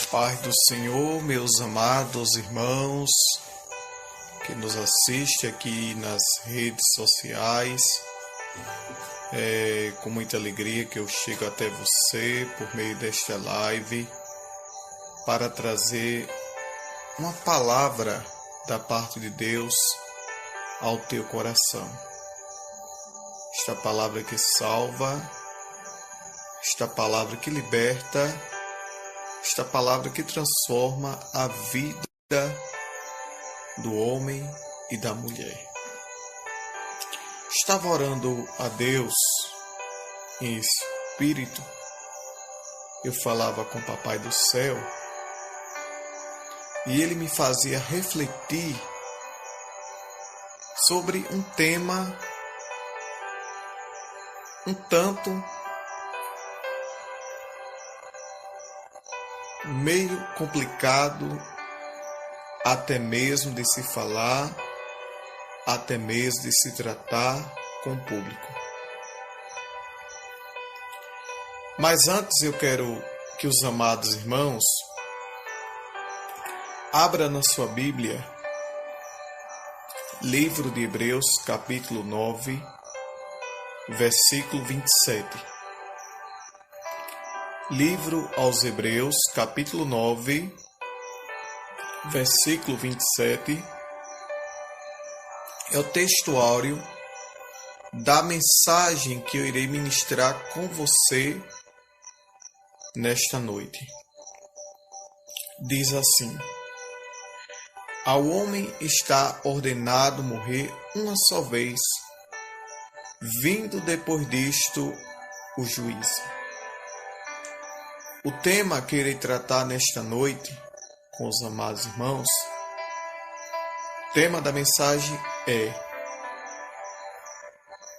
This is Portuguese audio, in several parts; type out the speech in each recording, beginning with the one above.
Paz do Senhor, meus amados irmãos que nos assistem aqui nas redes sociais. É com muita alegria que eu chego até você por meio desta live para trazer uma palavra da parte de Deus ao teu coração. Esta palavra que salva, esta palavra que liberta, esta palavra que transforma a vida do homem e da mulher. Estava orando a Deus em espírito. Eu falava com o Papai do Céu e ele me fazia refletir sobre um tema um tanto meio complicado, até mesmo de se falar, até mesmo de se tratar com o público. Mas antes eu quero que os amados irmãos abram na sua Bíblia, livro de Hebreus, capítulo 9, versículo 27. Livro aos Hebreus, capítulo 9, versículo 27, é o textuário da mensagem que eu irei ministrar com você nesta noite. Diz assim: ao homem está ordenado morrer uma só vez, vindo depois disto o juízo. O tema que irei tratar nesta noite com os amados irmãos, o tema da mensagem é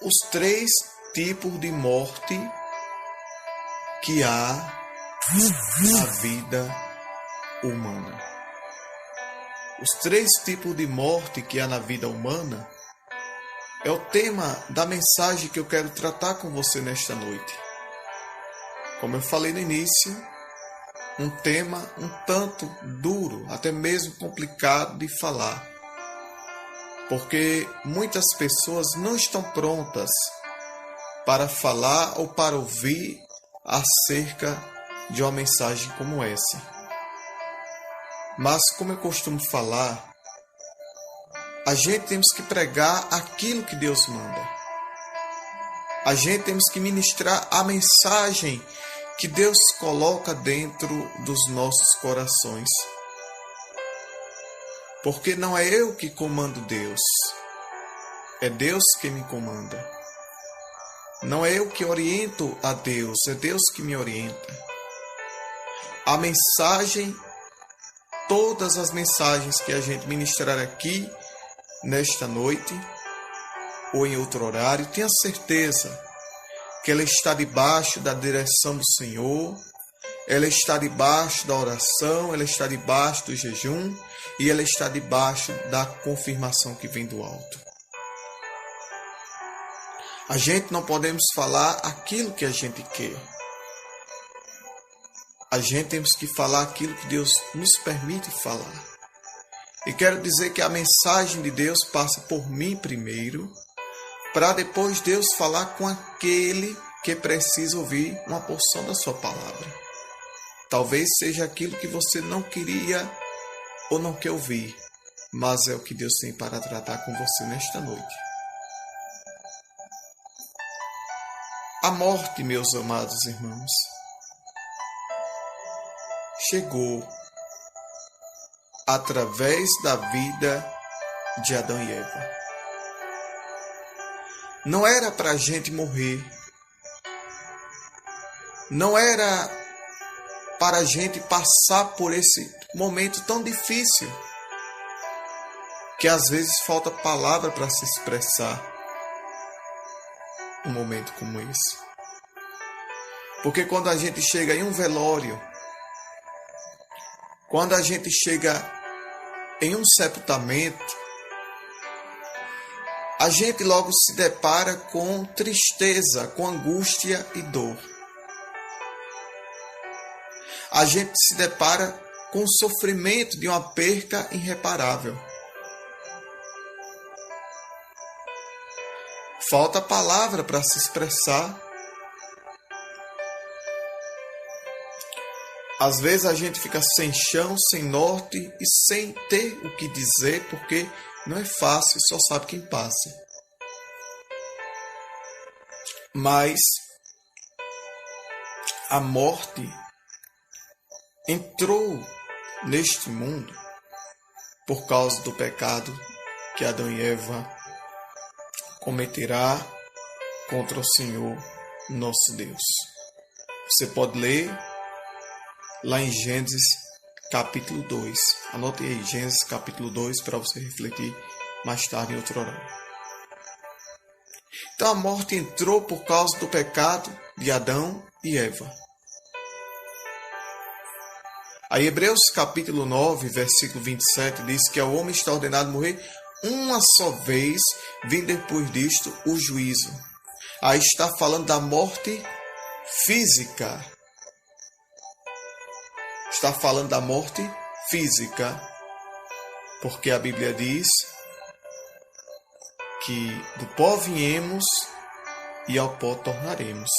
os 3 tipos de morte que há na vida humana. Os 3 tipos de morte que há na vida humana é o tema da mensagem que eu quero tratar com você nesta noite. Como eu falei no início, um tema um tanto duro, até mesmo complicado de falar, porque muitas pessoas não estão prontas para falar ou para ouvir acerca de uma mensagem como essa. Mas, como eu costumo falar, a gente temos que pregar aquilo que Deus manda. A gente temos que ministrar a mensagem que Deus coloca dentro dos nossos corações. Porque não é eu que comando Deus, é Deus que me comanda. Não é eu que oriento a Deus, é Deus que me orienta. A mensagem, todas as mensagens que a gente ministrar aqui nesta noite ou em outro horário, tenha certeza que ela está debaixo da direção do Senhor, ela está debaixo da oração, ela está debaixo do jejum e ela está debaixo da confirmação que vem do alto. A gente não podemos falar aquilo que a gente quer. A gente temos que falar aquilo que Deus nos permite falar. E quero dizer que a mensagem de Deus passa por mim primeiro, para depois Deus falar com aquele que precisa ouvir uma porção da sua palavra. Talvez seja aquilo que você não queria ou não quer ouvir, mas é o que Deus tem para tratar com você nesta noite. A morte, meus amados irmãos, chegou através da vida de Adão e Eva. Não era para a gente morrer. Não era para a gente passar por esse momento tão difícil, que às vezes falta palavra para se expressar um momento como esse. Porque quando a gente chega em um velório, quando a gente chega em um sepultamento, a gente logo se depara com tristeza, com angústia e dor. a gente se depara com o sofrimento de uma perca irreparável. Falta palavra para se expressar. Às vezes a gente fica sem chão, sem norte e sem ter o que dizer, porque não é fácil, só sabe quem passa. Mas a morte entrou neste mundo por causa do pecado que Adão e Eva cometerá contra o Senhor nosso Deus. Você pode ler lá em Gênesis capítulo 2. Anote aí, Gênesis capítulo 2, para você refletir mais tarde em outro horário. Então a morte entrou por causa do pecado de Adão e Eva. Aí Hebreus capítulo 9, versículo 27 diz que ao homem está ordenado morrer uma só vez, vindo depois disto o juízo. Aí está falando da morte física. Está falando da morte física, porque a Bíblia diz que do pó viemos e ao pó tornaremos.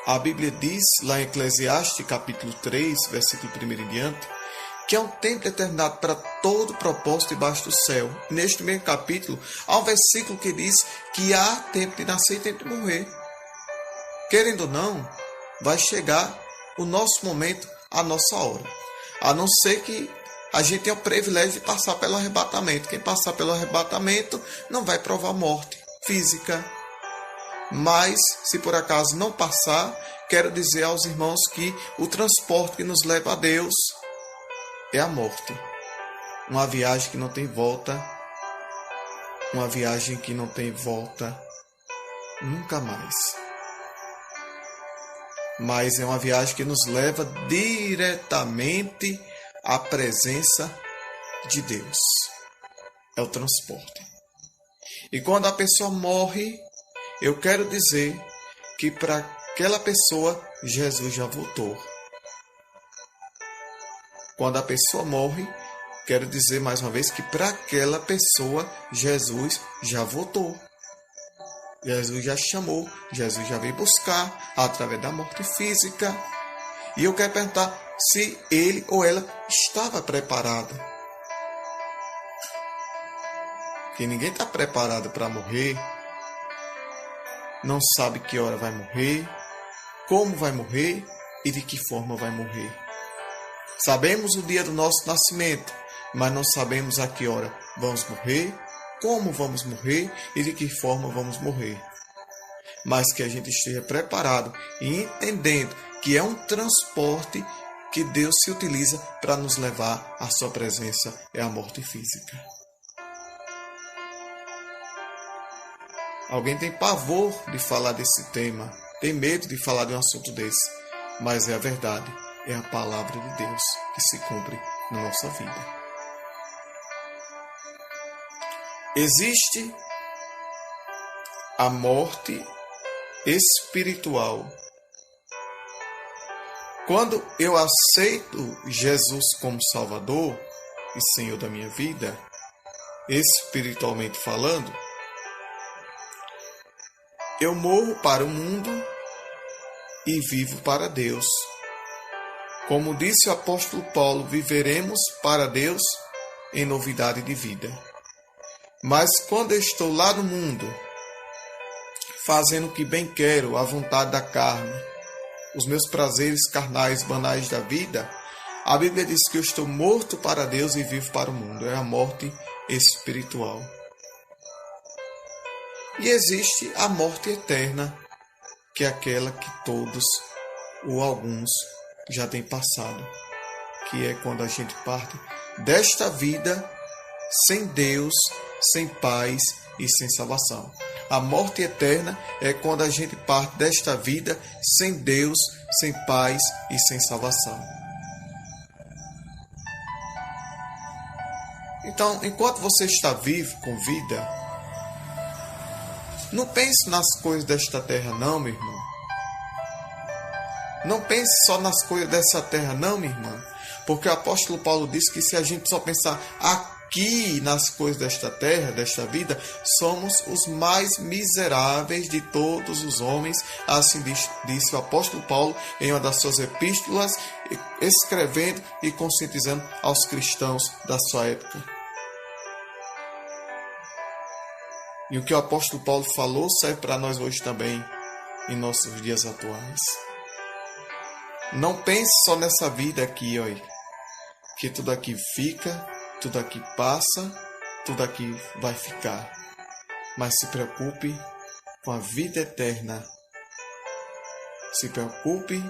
A Bíblia diz lá em Eclesiastes capítulo 3, versículo 1 em diante, que há um tempo determinado para todo propósito debaixo do céu. Neste mesmo capítulo, há um versículo que diz que há tempo de nascer e tempo de morrer. Querendo ou não, vai chegar o nosso momento, a nossa hora. A não ser que a gente tenha o privilégio de passar pelo arrebatamento. Quem passar pelo arrebatamento não vai provar morte física. Mas, se por acaso não passar, quero dizer aos irmãos que o transporte que nos leva a Deus é a morte. Uma viagem que não tem volta. Uma viagem que não tem volta nunca mais. Mas é uma viagem que nos leva diretamente à presença de Deus. É o transporte. E quando a pessoa morre, eu quero dizer que para aquela pessoa Jesus já voltou. Quando a pessoa morre, quero dizer mais uma vez que para aquela pessoa Jesus já voltou. Jesus já chamou, Jesus já veio buscar através da morte física. E eu quero perguntar se ele ou ela estava preparado. Porque ninguém está preparado para morrer. Não sabe que hora vai morrer, como vai morrer e de que forma vai morrer. Sabemos o dia do nosso nascimento, mas não sabemos a que hora vamos morrer, como vamos morrer e de que forma vamos morrer. Mas que a gente esteja preparado e entendendo que é um transporte que Deus se utiliza para nos levar à sua presença, é a morte física. Alguém tem pavor de falar desse tema, tem medo de falar de um assunto desse, mas é a verdade, é a palavra de Deus que se cumpre na nossa vida. Existe a morte espiritual. Quando eu aceito Jesus como Salvador e Senhor da minha vida, espiritualmente falando, eu morro para o mundo e vivo para Deus. Como disse o apóstolo Paulo, viveremos para Deus em novidade de vida. Mas quando eu estou lá no mundo, fazendo o que bem quero, a vontade da carne, os meus prazeres carnais banais da vida, a Bíblia diz que eu estou morto para Deus e vivo para o mundo. É a morte espiritual. E existe a morte eterna, que é aquela que todos ou alguns já têm passado, que é quando a gente parte desta vida sem Deus, sem paz e sem salvação. A morte eterna é quando a gente parte desta vida sem Deus, sem paz e sem salvação. Então, enquanto você está vivo, com vida, não pense nas coisas desta terra não, meu irmão. Não pense só nas coisas dessa terra, não, minha irmã. Porque o apóstolo Paulo disse que se a gente só pensar aqui nas coisas desta terra, desta vida, somos os mais miseráveis de todos os homens. Assim disse o apóstolo Paulo em uma das suas epístolas, escrevendo e conscientizando aos cristãos da sua época. E o que o apóstolo Paulo falou serve para nós hoje também, em nossos dias atuais. Não pense só nessa vida aqui, olha, que tudo aqui fica, tudo aqui passa, tudo aqui vai ficar. Mas se preocupe com a vida eterna. Se preocupe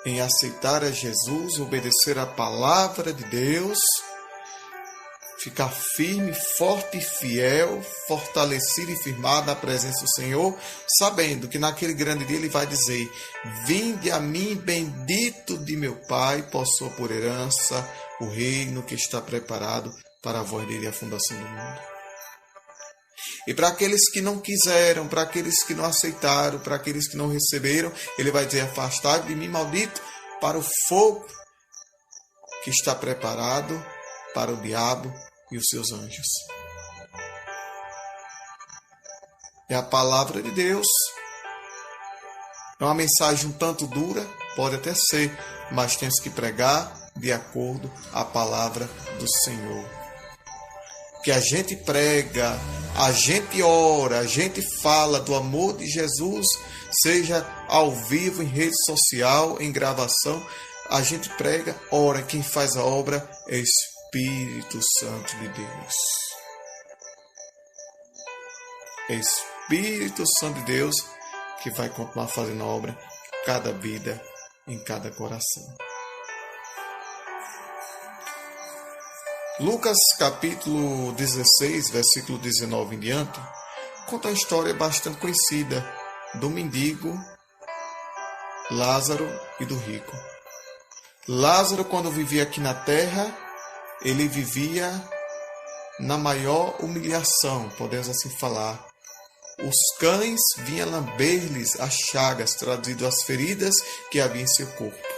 em aceitar a Jesus, obedecer a palavra de Deus, ficar firme, forte e fiel, fortalecido e firmado na presença do Senhor, sabendo que naquele grande dia Ele vai dizer: vinde a mim, bendito de meu Pai, possua por herança o reino que está preparado para a voz dele e a fundação do mundo. E para aqueles que não quiseram, para aqueles que não aceitaram, para aqueles que não receberam, Ele vai dizer: afastai de mim, maldito, para o fogo que está preparado para o diabo e os seus anjos. É a palavra de Deus. É uma mensagem um tanto dura, pode até ser, mas temos que pregar de acordo à palavra do Senhor. Que a gente prega, a gente ora, a gente fala do amor de Jesus, seja ao vivo, em rede social, em gravação, a gente prega, ora, quem faz a obra é Espírito Santo de Deus. É Espírito Santo de Deus que vai continuar fazendo a obra em cada vida, em cada coração. Lucas capítulo 16, versículo 19 em diante, conta uma história bastante conhecida do mendigo, Lázaro e do rico. Lázaro, quando vivia aqui na terra, ele vivia na maior humilhação, podemos assim falar. Os cães vinham lamber-lhes as chagas, traduzido as feridas que havia em seu corpo.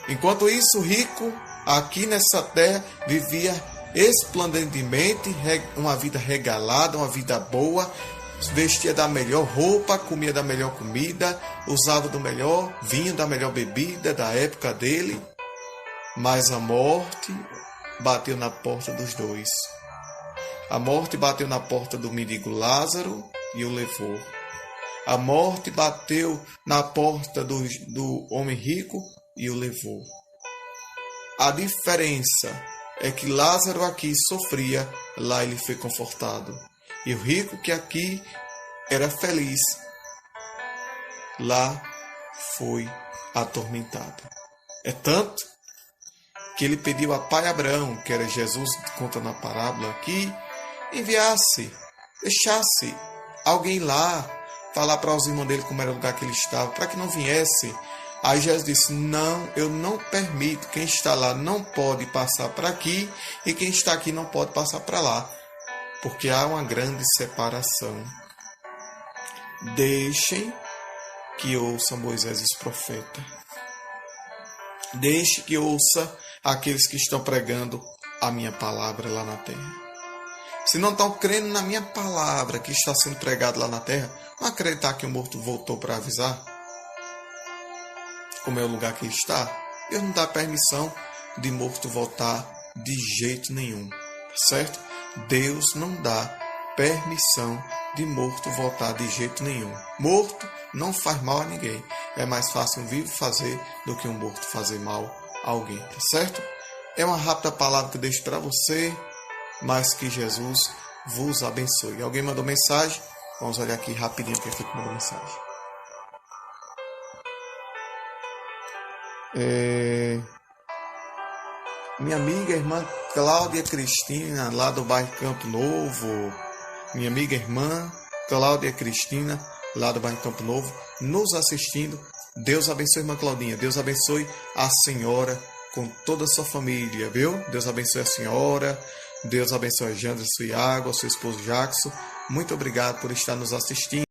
Enquanto isso, o rico, aqui nessa terra, vivia esplendidamente, uma vida regalada, uma vida boa, vestia da melhor roupa, comia da melhor comida, usava do melhor vinho, da melhor bebida da época dele. Mas a morte bateu na porta dos dois. A morte bateu na porta do mendigo Lázaro e o levou. A morte bateu na porta do homem rico e o levou. A diferença é que Lázaro aqui sofria, lá ele foi confortado. E o rico que aqui era feliz, lá foi atormentado. É tanto que ele pediu a pai Abraão, que era Jesus, conta na parábola aqui, enviasse, deixasse alguém lá, falar para os irmãos dele como era o lugar que ele estava, para que não viesse. Aí Jesus disse: não, eu não permito, quem está lá não pode passar para aqui, e quem está aqui não pode passar para lá, porque há uma grande separação. Deixem que ouça Moisés e os profetas. Deixe que ouça aqueles que estão pregando a minha palavra lá na terra. Se não estão crendo na minha palavra que está sendo pregada lá na terra, não acreditar que o morto voltou para avisar como é o lugar que ele está, Deus não dá permissão de morto voltar de jeito nenhum, tá certo? Deus não dá permissão de morto voltar de jeito nenhum. Morto não faz mal a ninguém. É mais fácil um vivo fazer do que um morto fazer mal a alguém, tá certo? É uma rápida palavra que eu deixo para você, mas que Jesus vos abençoe. Alguém mandou mensagem? Vamos olhar aqui rapidinho quem foi que mandou mensagem. Minha amiga, irmã Cláudia Cristina, lá do bairro Campo Novo. Minha amiga, irmã Cláudia Cristina, lá do bairro Campo Novo, nos assistindo. Deus abençoe, irmã Claudinha. Deus abençoe a senhora com toda a sua família, viu? Deus abençoe a senhora. Deus abençoe a Jandra, seu Iago, seu esposo Jackson. Muito obrigado por estar nos assistindo.